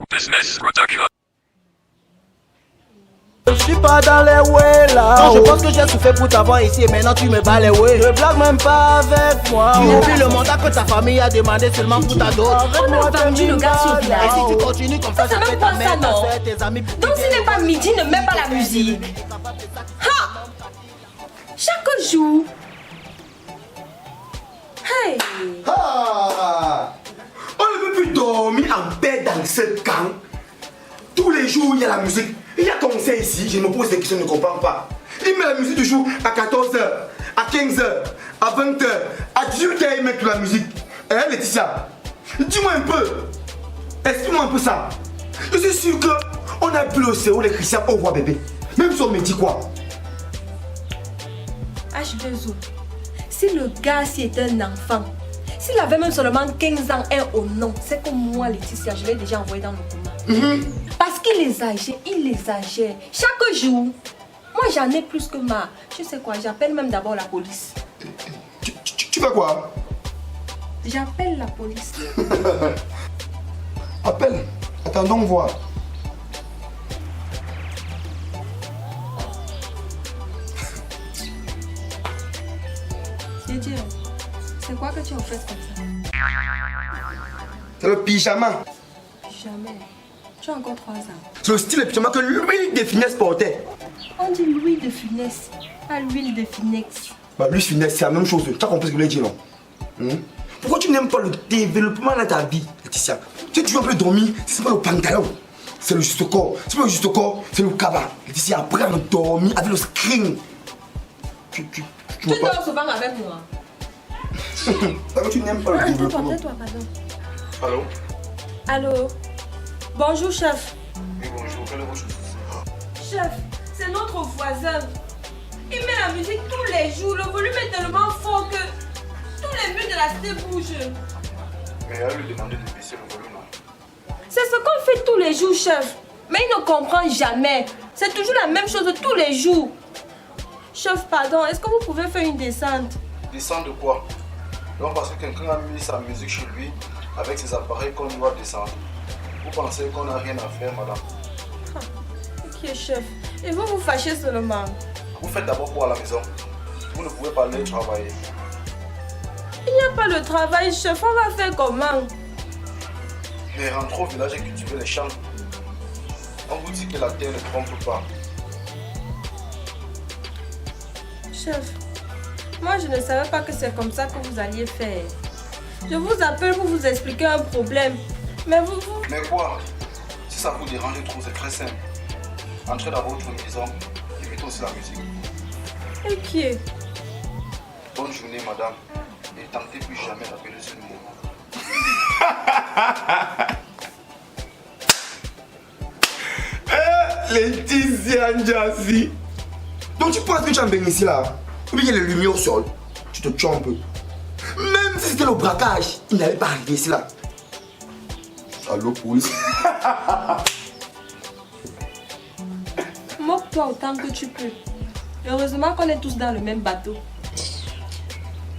Business Ridiculous. Je suis pas dans les way là. Non, je pense que j'ai souffert pour t'avoir ici et maintenant tu me bats les way. Ne blague même pas avec moi. Tu oublies le mandat que ta famille a demandé seulement pour ta dot. On a entendu le gars sur place. Et si tu continues comme ça C'est même ta pas mère, ça, ta non. soeur, tes amis. Donc s'il n'est pas midi, ne mets pas la musique. Ha! Chaque jour. Hey! Ah! On ne peut plus dormir en paix dans ce camp. Tous les jours, il y a la musique. Il y a ton conseil ici, je me pose des questions, je ne comprends pas. Il met la musique du jour à 14h, à 15h, à 20h, à 18h, il met toute la musique. Eh Laetitia, dis-moi un peu. Explique-moi un peu ça. Je suis sûr qu'on a plus le cerveau les chrétiens au roi bébé. Même si on me dit quoi. H2O, si le gars si était un enfant, s'il avait même seulement 15 ans, un au nom, c'est que moi, Laetitia, je l'ai déjà envoyé dans le coma. Parce qu'il exagère, chaque jour. Moi, j'en ai plus que marre. Je sais quoi, j'appelle même d'abord la police. Tu fais quoi? J'appelle la police. Appelle. Attendons voir. Didier, c'est quoi que tu as fait comme ça? C'est le pyjama. Jamais. Tu as encore 3 ans. C'est le style de pyjama que Louis de Finesse portait. On dit Louis de Finesse, pas l'huile de Finex. Bah, Louis de Finesse, c'est la même chose. Tu as compris ce que je voulais dire, non? Pourquoi tu n'aimes pas le développement dans ta vie, Laetitia? Tu veux un peu dormir, c'est pas le pantalon. C'est le juste corps. C'est pas le juste corps, c'est le cabas. Laetitia, après on dormir avec le screen. Tu dors souvent avec moi. Tu n'aimes pas le développement. Tais-toi, pardon. Allô? Allô? Bonjour, chef. Oui, bonjour, quel est votre souci? Chef, c'est notre voisin. Il met la musique tous les jours. Le volume est tellement fort que tous les murs de la cité bougent. Mais elle lui demander de baisser le volume. C'est ce qu'on fait tous les jours, chef. Mais il ne comprend jamais. C'est toujours la même chose tous les jours. Chef, pardon, est-ce que vous pouvez faire une descente? Descendre de quoi? Donc parce que quelqu'un a mis sa musique chez lui avec ses appareils qu'on doit descendre. Vous pensez qu'on n'a rien à faire, madame? Ok, chef. Et vous vous fâchez seulement. Vous faites d'abord quoi à la maison? Vous ne pouvez pas aller travailler. Il n'y a pas de travail, chef. On va faire comment? Mais rentrez au village et cultivez les champs. On vous dit que la terre ne trompe pas. Chef, moi je ne savais pas que c'est comme ça que vous alliez faire. Je vous appelle pour vous expliquer un problème. Mais vous... Mais quoi? Si ça vous dérange trop, c'est très simple. Entrez dans votre maison et mettez aussi la musique. Ok. Bonne journée, madame. Et tentez plus jamais d'appeler ce numéro. Laetitia Njasi. Donc tu penses que tu as béni ici là? Ou bien il y a les lumières au sol? Tu te tues un peu. Même si c'était le braquage, il n'allait pas arriver ici là. Allô, police. Moque-toi autant que tu peux. Heureusement qu'on est tous dans le même bateau.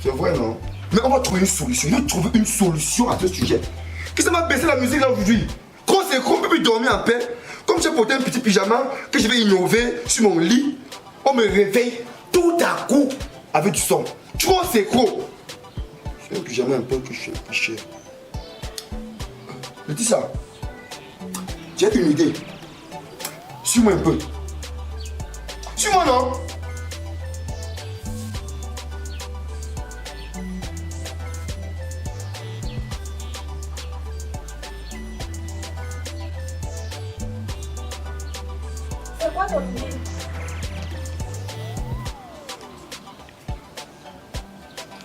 C'est vrai, non? Mais on va trouver une solution. Je vais trouver une solution à ce sujet. Qu'est-ce que ça m'a baissé la musique là aujourd'hui? Quand c'est qu'on peut plus dormir en paix. Comme j'ai porté un petit pyjama que je vais innover sur mon lit, on me réveille tout à coup avec du son. Tu vois, c'est gros. C'est un pyjama un peu que je sais, cher. Je dis ça. J'ai une idée. Suis-moi un peu. Suis-moi, non? C'est quoi ton idée?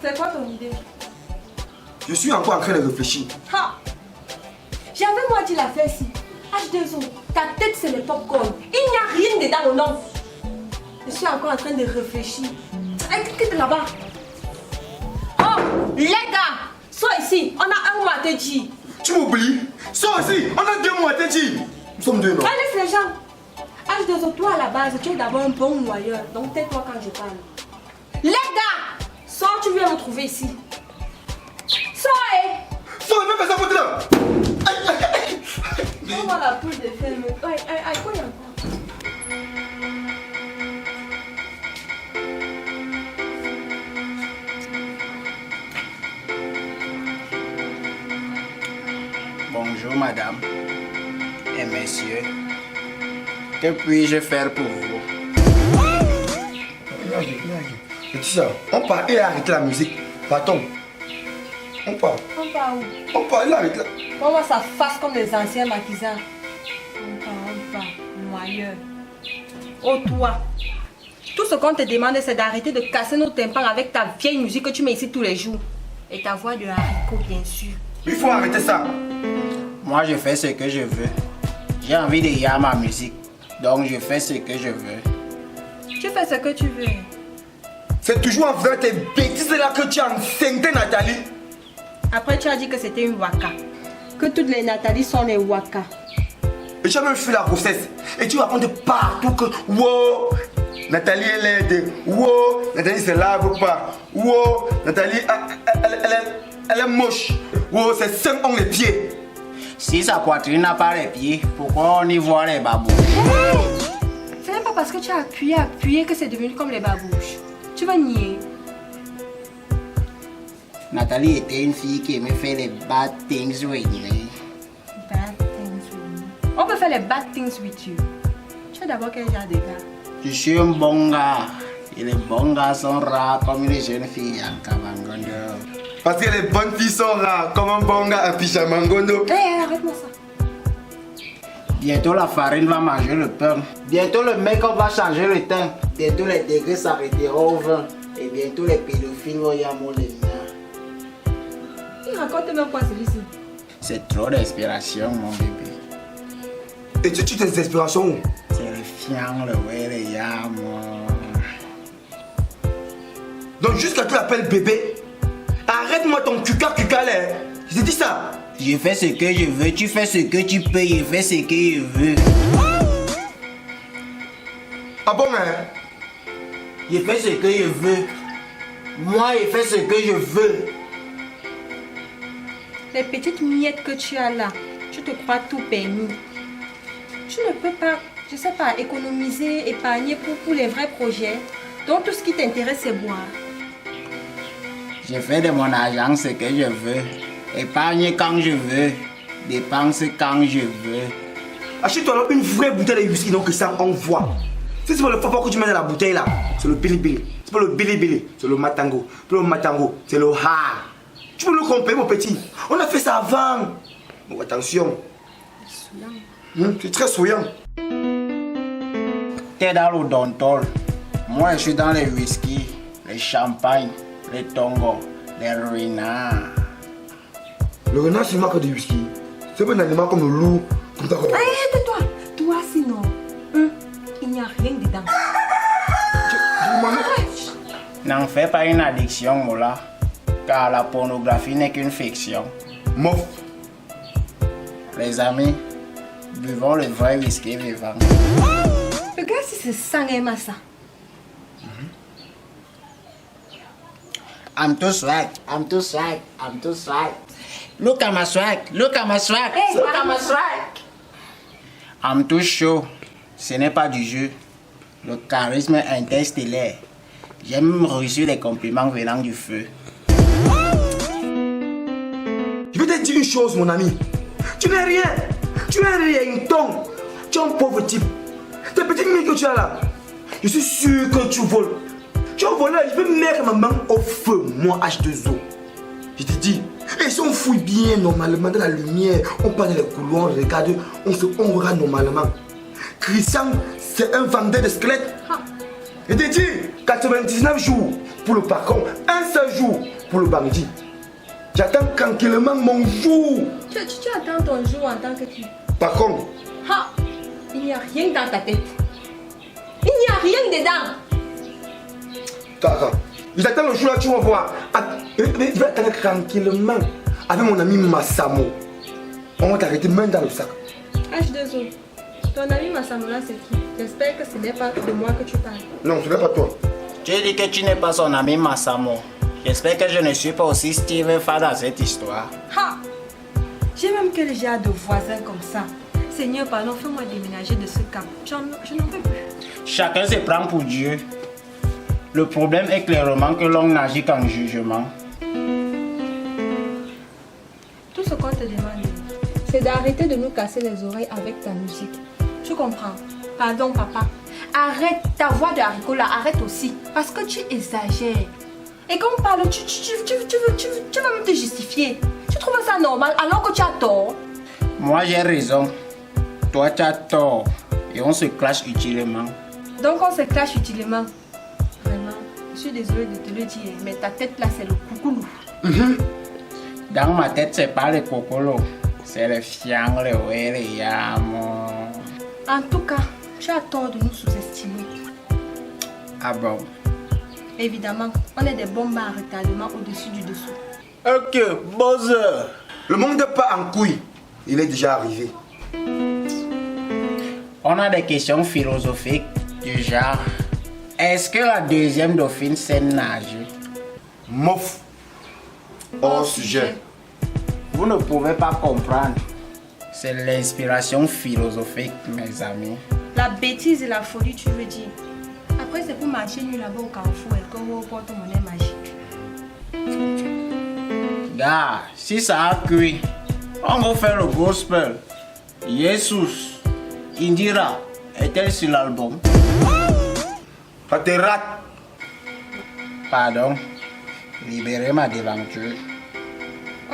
C'est quoi ton idée? Je suis encore en train de réfléchir. Ha! J'avais moi dit la faire ici. H2O, ta tête c'est le popcorn. Il n'y a rien dedans, non. Je suis encore en train de réfléchir. Quitte là-bas. Oh, les gars, sois ici. On a un mois à te dire. Tu m'oublies? Sors ici, on a 2 mois à te dire. Nous sommes 2, non? Laisse les gens. H2O, toi à la base, tu es d'abord un bon noyeur. Donc tais-toi quand je parle. Les gars, sors, tu viens me trouver ici. Sors, Sors, même pas ça, là. On Bonjour madame et messieurs. Que puis-je faire pour vous? Et tu sais, on part et arrêter la musique. Partons. On part. On part où? On part et arrête là. On voit sa face comme les anciens maquisards. On part. Noyeur. Oh toi. Tout ce qu'on te demande, c'est d'arrêter de casser nos tympans avec ta vieille musique que tu mets ici tous les jours. Et ta voix de haricot, bien sûr. Il faut arrêter ça. Moi, je fais ce que je veux. J'ai envie de y avoir ma musique. Donc, je fais ce que je veux. Tu fais ce que tu veux. C'est toujours en faisant tes bêtises là que tu as enceinte Nathalie. Après, tu as dit que c'était une waka. Que toutes les Nathalie sont les waka. Et tu as même fait la grossesse. Et tu racontes partout que wow, Nathalie elle est de wow, Nathalie se lave pas. Wow, Nathalie elle est moche. Wow, c'est 5 ongles les pieds. Si sa poitrine n'a pas les pieds, pourquoi on y voit les babouches? Hey! C'est même pas parce que tu as appuyé que c'est devenu comme les babouches. Tu vas nier. Nathalie était une fille qui aimait faire les bad things with me. Bad things with me. On peut faire les bad things with you. Tu as d'abord quel genre de gars? Je suis un bon gars. Et les bons gars sont rares comme les jeunes filles en Kabangondo. Parce que les bonnes filles sont rares comme un bon gars à Pichamangondo. Hey, arrête-moi ça. Bientôt la farine va manger le pain. Bientôt le make-up va changer le teint. Bientôt les degrés s'arrêteront au 20. Et bientôt les pédophiles vont y avoir les mains. Il raconte même quoi celui-ci? C'est trop d'inspiration mon bébé. Et tu tes inspirations où? C'est le fiang, le ouais, les yams. Donc jusqu'à tu l'appelles bébé. Arrête-moi ton cuca là. Je t'ai dit ça. Je fais ce que je veux, tu fais ce que tu peux, je fais ce que je veux. Ah bon hein? Je fais ce que je veux. Moi, je fais ce que je veux. Les petites miettes que tu as là, tu te crois tout permis. Tu ne peux pas, je sais pas, économiser, épargner pour les vrais projets. Donc tout ce qui t'intéresse, c'est boire. Je fais de mon argent ce que je veux. Épargne quand je veux. Dépense quand je veux. Achète-toi une vraie bouteille de whisky donc que ça envoie. Si c'est pas le papa que tu mets dans la bouteille là, c'est le bilibili. C'est pas le bilibili, c'est le matango. Pour le matango, c'est le ha. Tu peux le comprendre mon petit. On a fait ça avant. Bon, attention. C'est très souriant. T'es dans le dontol. Moi, je suis dans les whisky, les champagnes, les tongos, les renards. Le renard, c'est une marque de whisky. C'est pas un animal comme le loup. Comme ta Hey, tais-toi. Toi, sinon, il n'y a rien dedans. N'en fais pas une addiction, Mola. Car la pornographie n'est qu'une fiction. Mof. Les amis, buvons le vrai whisky vivant. Regarde si c'est sang et massa. I'm too swag, I'm too swag, I'm too swag. Look at my swag, look at my swag, Hey, look at my swag. I'm too chaud. Ce n'est pas du jeu. Le charisme interstellaire. J'aime reçu des compliments venant du feu. Je vais te dire une chose, mon ami. Tu n'es rien. Tu es rien, ton. Tu es un pauvre type. Tes petites mines que tu as là, je suis sûr que tu voles. Tu as volé, je vais mettre ma main au feu, moi H2O. Je te dis, et si on fouille bien normalement dans la lumière, on passe dans les couloirs, on regarde, on regarde normalement. Christian, c'est un vendeur de squelettes. Je te dis, 99 jours pour le parcours, un seul jour pour le bandit. J'attends tranquillement mon jour. Tu attends ton jour en tant que tu. Par contre, Il n'y a rien dans ta tête. Il n'y a rien dedans. j'attends le jour là, tu vas voir. Je vais attendre tranquillement avec mon ami Massamo. On va t'arrêter même dans le sac. H2O, ton ami Massamoula, c'est qui? J'espère que ce n'est pas de moi que tu parles. Non, ce n'est pas toi. Tu dis que tu n'es pas son ami Massamo. J'espère que je ne suis pas aussi Steve Fa dans cette histoire. J'ai même quel genre de voisins comme ça. Seigneur, pardon, fais-moi déménager de ce cap. Je n'en peux plus. Chacun se prend pour Dieu. Le problème est clairement que l'on n'agit qu'en jugement. Tout ce qu'on te demande, c'est d'arrêter de nous casser les oreilles avec ta musique. Tu comprends? Pardon, papa. Arrête ta voix de haricot là, arrête aussi. Parce que tu exagères. Et quand on parle, tu vas même te justifier. Tu trouves ça normal alors que tu as tort? Moi j'ai raison. Toi tu as tort. Et on se clash utilement. Donc on se clash utilement. Vraiment, je suis désolée de te le dire, mais ta tête là c'est le coucoulou. Dans ma tête c'est pas le cocolo. C'est le fiang, le ouais, le yam. En tout cas, tu as tort de nous sous-estimer. Ah bon? Évidemment, on est des bombes à retardement au-dessus du dessous. Ok, buzzer. Le monde part en couille. Il est déjà arrivé. On a des questions philosophiques du genre, est-ce que la deuxième dauphine sait nager? Mof. Hors sujet. Vous ne pouvez pas comprendre. C'est l'inspiration philosophique, mes amis. La bêtise et la folie, tu veux dire. Après, c'est pour marcher nu là-bas au carrefour et que vous portez monnaie magique. Gars, si ça a cuit, on va faire le gospel. Jesus, Indira, est-elle sur l'album? Ça te rate. Pardon, libérez ma devanture.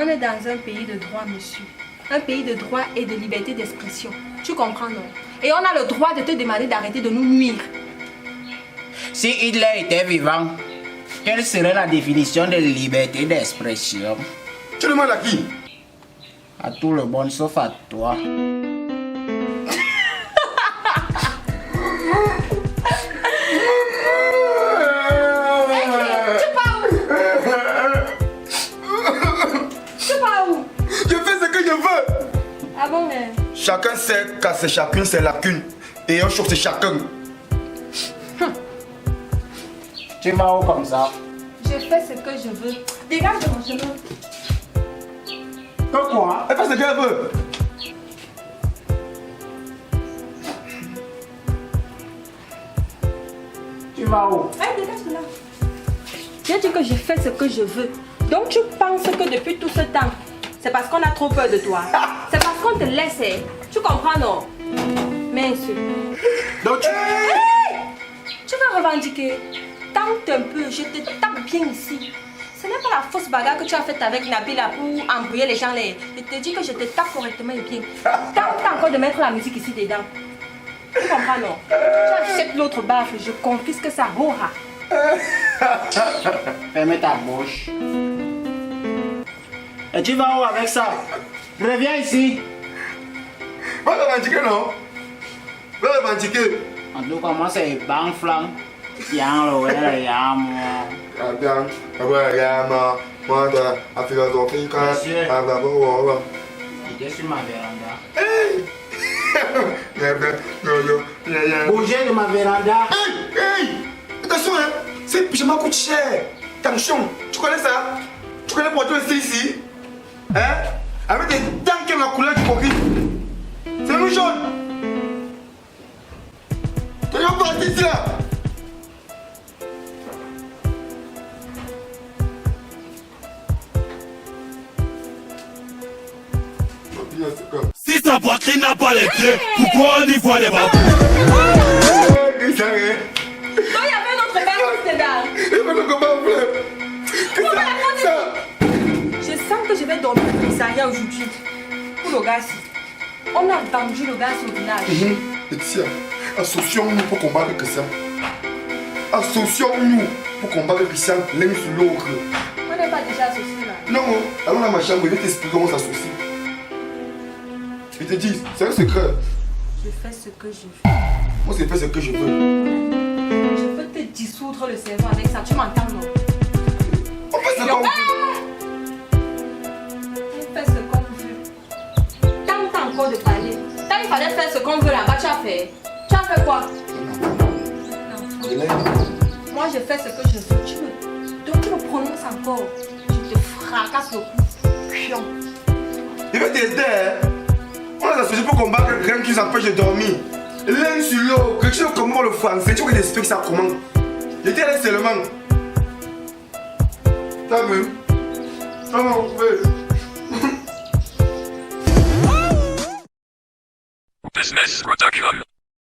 On est dans un pays de droit, monsieur. Un pays de droit et de liberté d'expression. Tu comprends, non? Et on a le droit de te demander d'arrêter de nous nuire. Si Hitler était vivant, quelle serait la définition de liberté d'expression? Tu demandes à qui? À tout le monde sauf à toi. Ah bon, mais... Chacun sait qu'à c'est chacune ses lacunes. Et un jour c'est chacun. Tu vas où comme ça? Je fais ce que je veux. Dégage de mon chemin. Que quoi? Elle fait ce qu'elle veut. Tu vas où? Allez, dégage de là. J'ai dit que je fais ce que je veux. Donc tu penses que depuis tout ce temps, c'est parce qu'on a trop peur de toi. C'est parce qu'on te laisse. Tu comprends, non? Mince. Donc tu... Hey! Tu vas revendiquer. Tente un peu, je te tape bien ici. Ce n'est pas la fausse bagarre que tu as faite avec Nabila pour embrouiller les gens. Je te dis que je te tape correctement et bien. Tente encore de mettre la musique ici dedans. Tu comprends, non? Tu achètes l'autre baffe, je confisque ça. Hora. Ferme ta bouche. Et tu vas où avec ça? Reviens ici. Va revendiquer, non? Va revendiquer. En tout cas, moi c'est bang flang. Yang le ouais le yam. Ah bien, ouais, yama. Moi, la philosophie, quand Il était sur ma véranda. Hey! Bougez de ma véranda. Hey! Attention, hein! Ce pyjama coûte cher. Attention, tu connais ça? Tu connais pour toi ici? Hein? Avec des dents qui ont la couleur du coquille. C'est le jaune. Tu vas partir ici là. Si sa poitrine n'a pas les pieds, pourquoi on y voit les babous? Donc il y avait un autre bain qui était là. Je sens que je vais dormir au commissariat aujourd'hui. Pour le gars ici. On a vendu le gars au village. Laetitia, associons-nous pour combattre Christian. Associons-nous pour combattre Christian l'un sur l'autre. On n'est pas déjà associés là. Non, allons dans ma chambre, je vais t'expliquer comment on s'associe. Je te dis, c'est un secret. Je fais ce que je veux. Moi, je fais ce que je veux. Je peux te dissoudre le cerveau avec ça. Tu m'entends, non? On fait ce qu'on veut. On fait ce qu'on veut. Tant encore de parler. Tant il fallait faire ce qu'on veut là-bas, tu as fait. Tu as fait quoi? Moi, je fais ce que je veux. Donc tu me prononces encore. Je te fracasse le cou. Pion. Je vais t'aider. On a associé pour combattre rien qui nous empêche de dormir. L'un sur l'autre, quelque chose comme le français, tu vois que t'expliques ça comment? Je t'ai laissé seulement. T'as vu? Comment on fait? Business Production.